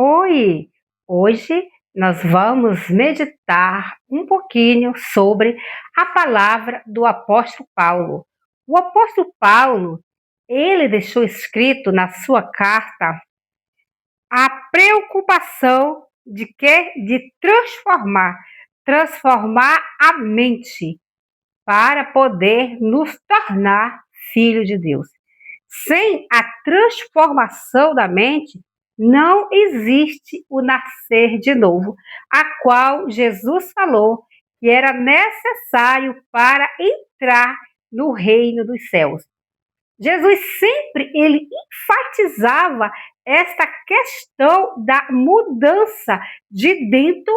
Oi! Hoje nós vamos meditar um pouquinho sobre a palavra do apóstolo Paulo. O apóstolo Paulo, ele deixou escrito na sua carta a preocupação de quê? De transformar a mente para poder nos tornar filhos de Deus. Sem a transformação da mente, não existe o nascer de novo, a qual Jesus falou que era necessário para entrar no reino dos céus. Jesus sempre ele enfatizava esta questão da mudança de dentro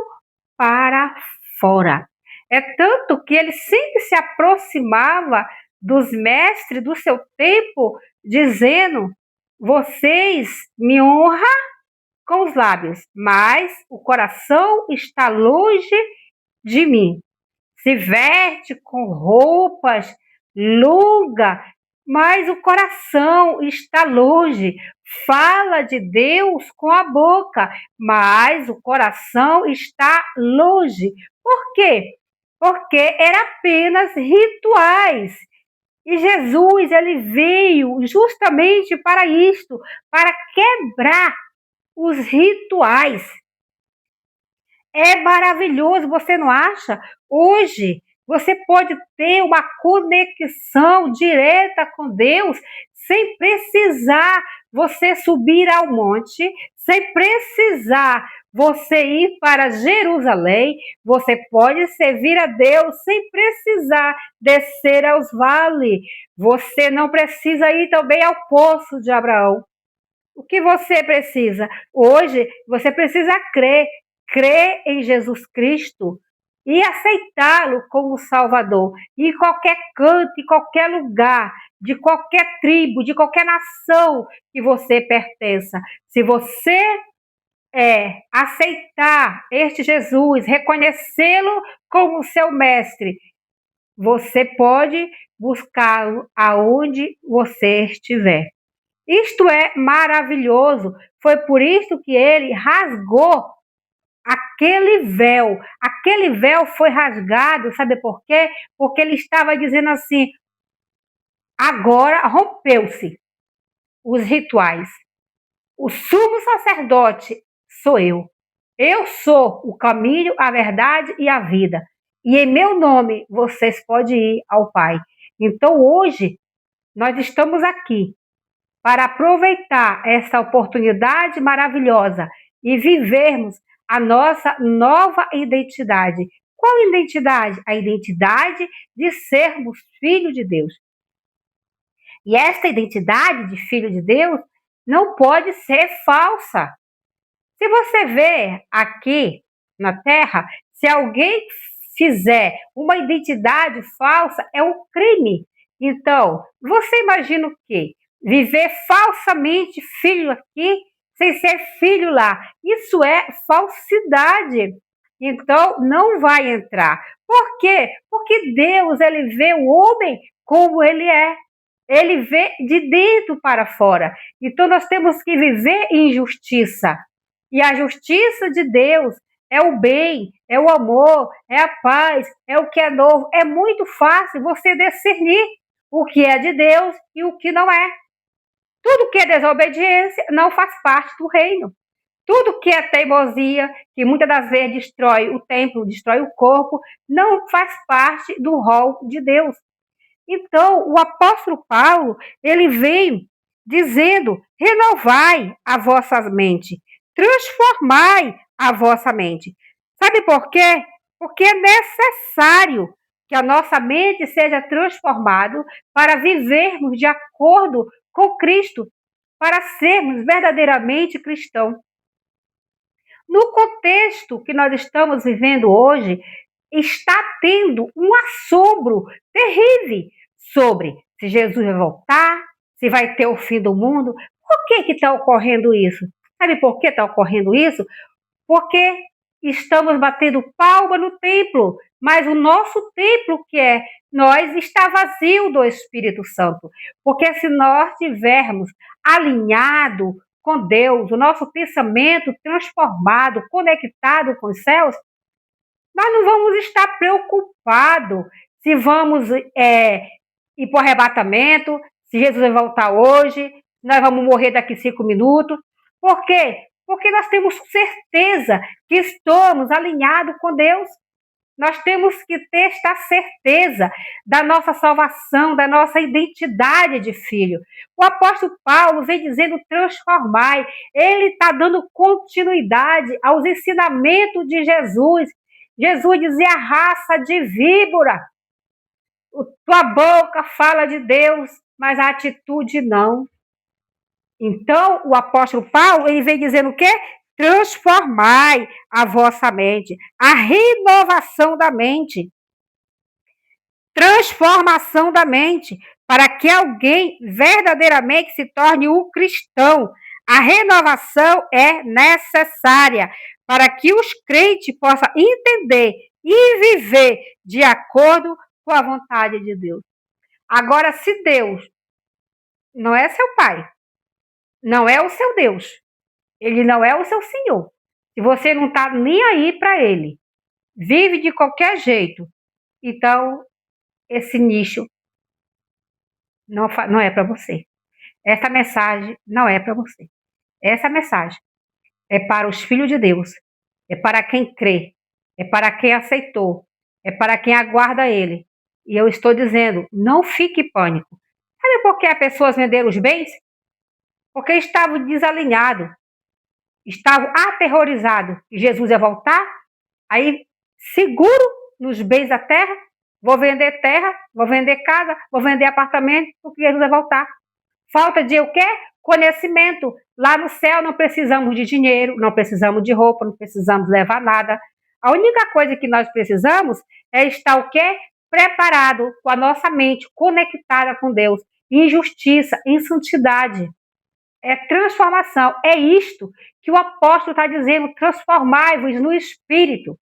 para fora. É tanto que ele sempre se aproximava dos mestres do seu tempo, dizendo: vocês me honram com os lábios, mas o coração está longe de mim. Se veste com roupas longas, mas o coração está longe. Fala de Deus com a boca, mas o coração está longe. Por quê? Porque era apenas rituais. E Jesus, ele veio justamente para isto, para quebrar os rituais. É maravilhoso, você não acha? Hoje você pode ter uma conexão direta com Deus sem precisar você subir ao monte, sem precisar você ir para Jerusalém. Você pode servir a Deus sem precisar descer aos vales. Você não precisa ir também ao poço de Abraão. O que você precisa? Hoje, você precisa crer em Jesus Cristo e aceitá-lo como Salvador. E em qualquer canto, em qualquer lugar, de qualquer tribo, de qualquer nação que você pertença. Se você aceitar este Jesus, reconhecê-lo como seu mestre, você pode buscá-lo aonde você estiver. Isto é maravilhoso. Foi por isso que ele rasgou aquele véu. Aquele véu foi rasgado, sabe por quê? Porque ele estava dizendo assim: agora rompeu-se os rituais. O sumo sacerdote sou eu. Eu sou o caminho, a verdade e a vida. E em meu nome vocês podem ir ao Pai. Então hoje nós estamos aqui para aproveitar essa oportunidade maravilhosa e vivermos a nossa nova identidade. Qual identidade? A identidade de sermos filhos de Deus. E esta identidade de filho de Deus não pode ser falsa. Se você vê aqui na Terra, se alguém fizer uma identidade falsa, é um crime. Então, você imagina o quê? Viver falsamente filho aqui, sem ser filho lá. Isso é falsidade. Então, não vai entrar. Por quê? Porque Deus, ele vê o homem como ele é. Ele vê de dentro para fora. Então, nós temos que viver em justiça. E a justiça de Deus é o bem, é o amor, é a paz, é o que é novo. É muito fácil você discernir o que é de Deus e o que não é. Tudo que é desobediência não faz parte do reino. Tudo que é teimosia, que muitas das vezes destrói o templo, destrói o corpo, não faz parte do rol de Deus. Então, o apóstolo Paulo, ele veio dizendo: renovai a vossa mente, transformai a vossa mente. Sabe por quê? Porque é necessário que a nossa mente seja transformada para vivermos de acordo com Cristo, para sermos verdadeiramente cristãos. No contexto que nós estamos vivendo hoje, está tendo um assombro terrível sobre se Jesus vai voltar, se vai ter o fim do mundo. Por que está ocorrendo isso? Sabe por que está ocorrendo isso? Porque estamos batendo palma no templo, mas o nosso templo, que é nós, está vazio do Espírito Santo. Porque se nós tivermos alinhado com Deus, o nosso pensamento transformado, conectado com os céus, nós não vamos estar preocupados se vamos ir para o arrebatamento, se Jesus vai voltar hoje, nós vamos morrer daqui 5 minutos. Por quê? Porque nós temos certeza que estamos alinhados com Deus. Nós temos que ter esta certeza da nossa salvação, da nossa identidade de filho. O apóstolo Paulo vem dizendo transformai. Ele está dando continuidade aos ensinamentos de Jesus. Jesus dizia raça de víbora. Tua boca fala de Deus, mas a atitude não. Então, o apóstolo Paulo, ele vem dizendo o quê? Transformai a vossa mente. A renovação da mente. Transformação da mente. Para que alguém verdadeiramente se torne um cristão. A renovação é necessária para que os crentes possam entender e viver de acordo com a vontade de Deus. Agora, se Deus não é seu pai, não é o seu Deus, ele não é o seu Senhor, se você não está nem aí para ele, vive de qualquer jeito, então esse nicho não é para você. Essa mensagem não é para você. Essa mensagem é para os filhos de Deus, é para quem crê, é para quem aceitou, é para quem aguarda ele. E eu estou dizendo, não fique em pânico. Sabe por que as pessoas venderam os bens? Porque estavam desalinhados, estavam aterrorizados que Jesus ia voltar, aí seguro nos bens da terra, vou vender terra, vou vender casa, vou vender apartamento, porque Jesus vai voltar. Falta de o quê? Conhecimento. Lá no céu não precisamos de dinheiro, não precisamos de roupa, não precisamos levar nada. A única coisa que nós precisamos é estar o quê? Preparado, com a nossa mente conectada com Deus, em justiça, em santidade. É transformação. É isto que o apóstolo está dizendo, transformai-vos no Espírito.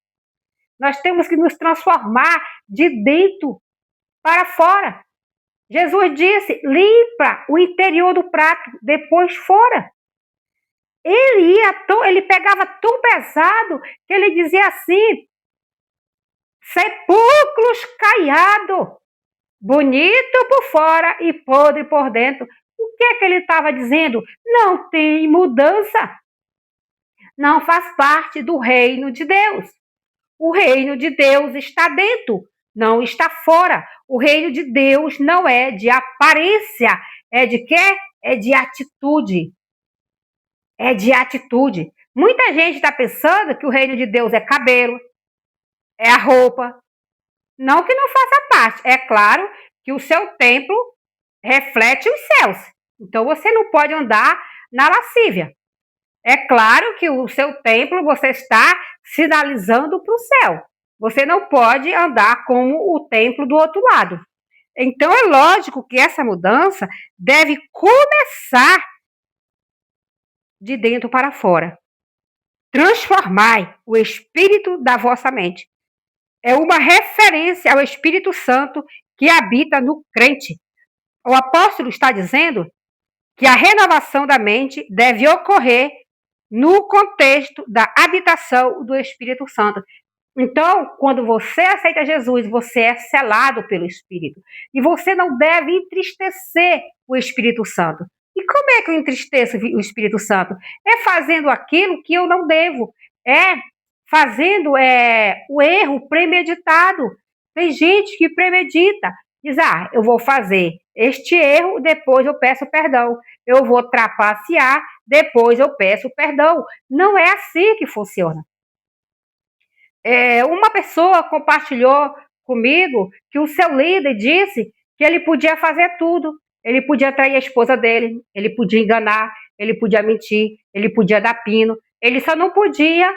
Nós temos que nos transformar de dentro para fora. Jesus disse, limpa o interior do prato, depois fora. Ele pegava tão pesado que ele dizia assim, sepulcros caiados, bonito por fora e podre por dentro. O que é que ele estava dizendo? Não tem mudança. Não faz parte do reino de Deus. O reino de Deus está dentro, não está fora. O reino de Deus não é de aparência. É de quê? É de atitude. É de atitude. Muita gente está pensando que o reino de Deus é cabelo, é a roupa. Não que não faça parte. É claro que o seu templo reflete os céus. Então você não pode andar na lascívia. É claro que o seu templo você está sinalizando para o céu. Você não pode andar como o templo do outro lado. Então é lógico que essa mudança deve começar de dentro para fora. Transformai o espírito da vossa mente. É uma referência ao Espírito Santo que habita no crente. O apóstolo está dizendo que a renovação da mente deve ocorrer no contexto da habitação do Espírito Santo. Então, quando você aceita Jesus, você é selado pelo Espírito. E você não deve entristecer o Espírito Santo. E como é que eu entristeço o Espírito Santo? É fazendo aquilo que eu não devo. É fazendo o erro premeditado. Tem gente que premedita. Diz, eu vou fazer este erro, depois eu peço perdão. Eu vou trapacear, depois eu peço perdão. Não é assim que funciona. Uma pessoa compartilhou comigo que o seu líder disse que ele podia fazer tudo. Ele podia trair a esposa dele, ele podia enganar, ele podia mentir, ele podia dar pino. Ele só não podia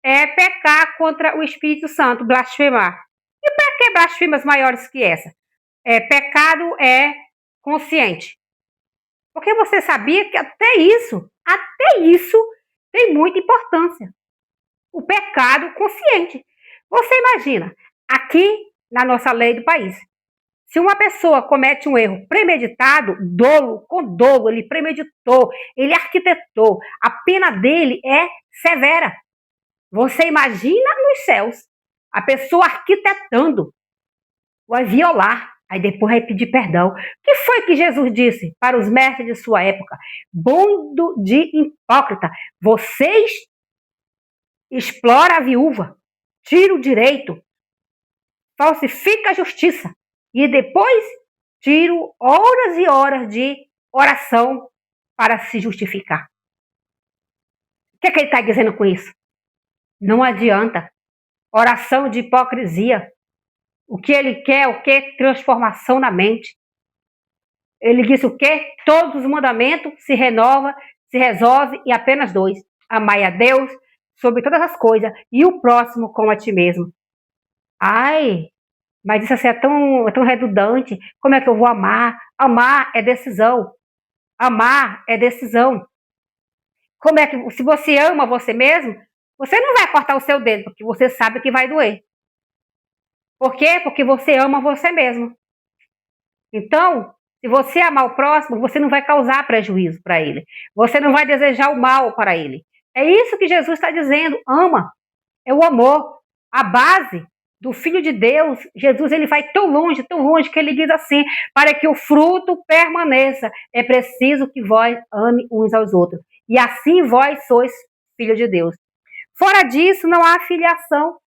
pecar contra o Espírito Santo, blasfemar. E para que blasfemas maiores que essa? Pecado é consciente. Porque você sabia que até isso tem muita importância. O pecado consciente. Você imagina, aqui na nossa lei do país, Se uma pessoa comete um erro premeditado, dolo, com dolo, ele premeditou, ele arquitetou, a pena dele é severa. Você imagina nos céus, a pessoa arquitetando, vai violar, aí depois vai pedir perdão. O que foi que Jesus disse para os mestres de sua época? Bando de hipócrita, vocês exploram a viúva, tiram o direito, falsifica a justiça, e depois tiro horas e horas de oração para se justificar. O que é que ele está dizendo com isso? Não adianta. Oração de hipocrisia. O que ele quer, o que? Transformação na mente. Ele disse o quê? Todos os mandamentos se renova, se resolve em apenas 2. Amai a Deus sobre todas as coisas e o próximo como a ti mesmo. Ai, mas isso assim é tão redundante. Como é que eu vou amar? Amar é decisão. Amar é decisão. Como é que, se você ama você mesmo, você não vai cortar o seu dedo, porque você sabe que vai doer. Por quê? Porque você ama você mesmo. Então, se você amar o próximo, você não vai causar prejuízo para ele. Você não vai desejar o mal para ele. É isso que Jesus está dizendo. Ama. É o amor. A base do Filho de Deus, Jesus, ele vai tão longe, que ele diz assim, para que o fruto permaneça, é preciso que vós ame uns aos outros. E assim vós sois filhos de Deus. Fora disso, não há filiação.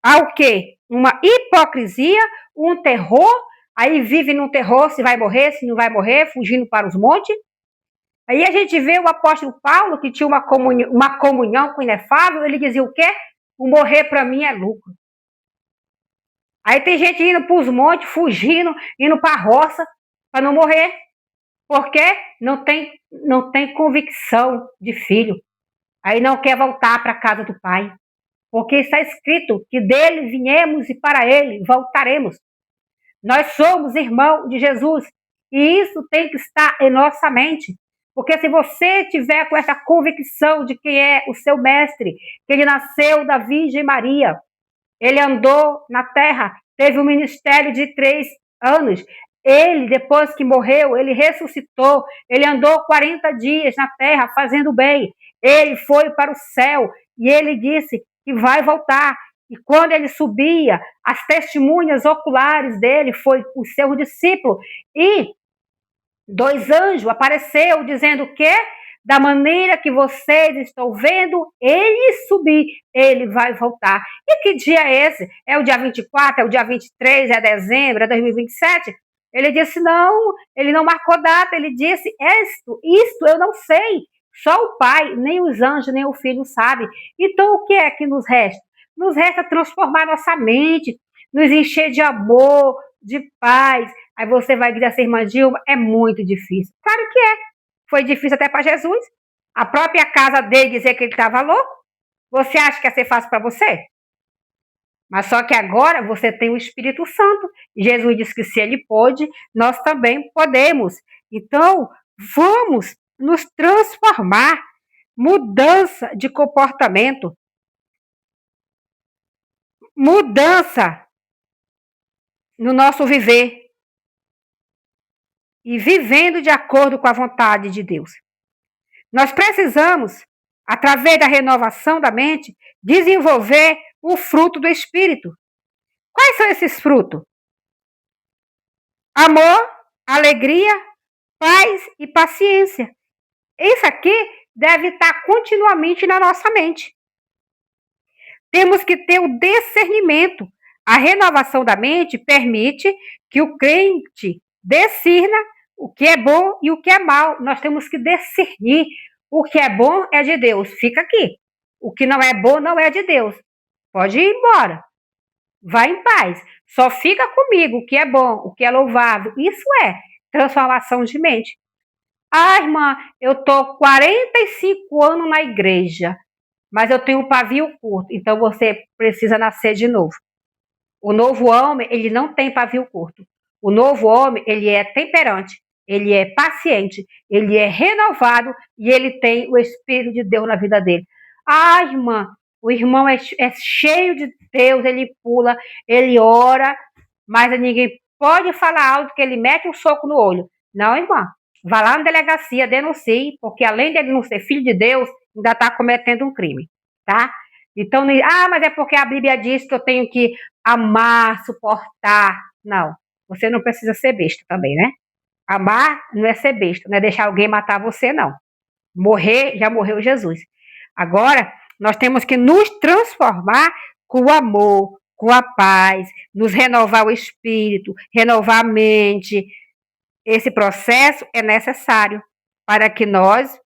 Há o quê? Uma hipocrisia, um terror, aí vive num terror se vai morrer, se não vai morrer, fugindo para os montes. Aí a gente vê o apóstolo Paulo, que tinha uma comunhão com o inefável, ele dizia o quê? O morrer para mim é lucro. Aí tem gente indo para os montes, fugindo, indo para a roça, para não morrer. Porque não tem convicção de filho. Aí não quer voltar para a casa do pai. Porque está escrito que dele viemos e para ele voltaremos. Nós somos irmãos de Jesus. E isso tem que estar em nossa mente. Porque se você tiver com essa convicção de quem é o seu mestre, que ele nasceu da Virgem Maria, ele andou na terra, teve um ministério de 3 anos. Ele, depois que morreu, ele ressuscitou. Ele andou 40 dias na terra fazendo bem. Ele foi para o céu e ele disse que vai voltar. E quando ele subia, as testemunhas oculares dele foi o seu discípulo. E 2 anjos apareceu dizendo o quê? Da maneira que vocês estão vendo ele subir, ele vai voltar. E que dia é esse? É o dia 24, é o dia 23, é dezembro, é 2027? Ele disse, não, ele não marcou data, ele disse, isto eu não sei. Só o Pai, nem os anjos, nem o Filho sabe. Então, o que é que nos resta? Nos resta transformar nossa mente, nos encher de amor, de paz. Aí você vai dizer assim, irmã Dilma, é muito difícil. Claro que é. Foi difícil até para Jesus. A própria casa dele dizer que ele estava louco. Você acha que ia ser fácil para você? Mas só que agora você tem o Espírito Santo. Jesus disse que se ele pôde, nós também podemos. Então, vamos nos transformar. Mudança de comportamento. Mudança no nosso viver. E vivendo de acordo com a vontade de Deus. Nós precisamos, através da renovação da mente, desenvolver o fruto do Espírito. Quais são esses frutos? Amor, alegria, paz e paciência. Isso aqui deve estar continuamente na nossa mente. Temos que ter o discernimento. A renovação da mente permite que o crente discirna o que é bom e o que é mal. Nós temos que discernir. O que é bom é de Deus. Fica aqui. O que não é bom não é de Deus. Pode ir embora. Vai em paz. Só fica comigo o que é bom, o que é louvável. Isso é transformação de mente. Ah, irmã, eu estou 45 anos na igreja, mas eu tenho um pavio curto. Então você precisa nascer de novo. O novo homem, ele não tem pavio curto. O novo homem, ele é temperante, ele é paciente, ele é renovado e ele tem o Espírito de Deus na vida dele. Ah, irmã, o irmão é cheio de Deus, ele pula, ele ora, mas ninguém pode falar alto que ele mete um soco no olho. Não, irmã. Vá lá na delegacia, denuncie, porque além dele não ser filho de Deus, ainda está cometendo um crime, tá? Então, mas é porque a Bíblia diz que eu tenho que amar, suportar. Não, você não precisa ser besta também, né? Amar não é ser besta, não é deixar alguém matar você, não. Morrer, já morreu Jesus. Agora, nós temos que nos transformar com o amor, com a paz, nos renovar o espírito, renovar a mente. Esse processo é necessário para que nós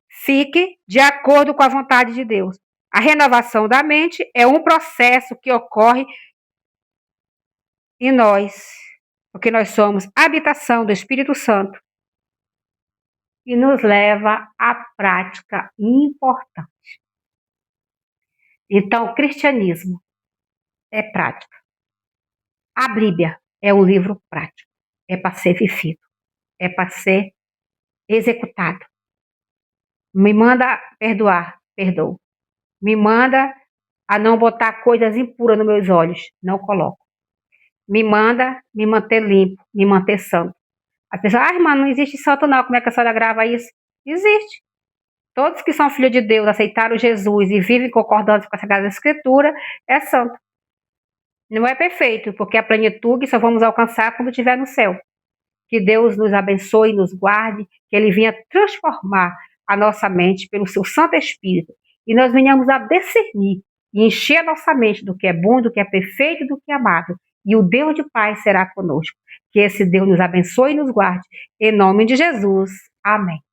fique de acordo com a vontade de Deus. A renovação da mente é um processo que ocorre em nós, porque nós somos habitação do Espírito Santo e nos leva à prática importante. Então, o cristianismo é prática. A Bíblia é um livro prático. É para ser vivido. É para ser executado. Me manda perdoar, perdoo. Me manda a não botar coisas impuras nos meus olhos, não coloco. Me manda me manter limpo, me manter santo. A pessoa, irmã, não existe santo não, como é que a senhora grava isso? Existe. Todos que são filhos de Deus, aceitaram Jesus e vivem concordando com a Sagrada Escritura, é santo. Não é perfeito, porque a plenitude só vamos alcançar quando estiver no céu. Que Deus nos abençoe, nos guarde, que Ele venha transformar a nossa mente pelo seu Santo Espírito e nós venhamos a discernir e encher a nossa mente do que é bom, do que é perfeito e do que é amado. E o Deus de paz será conosco. Que esse Deus nos abençoe e nos guarde. Em nome de Jesus. Amém.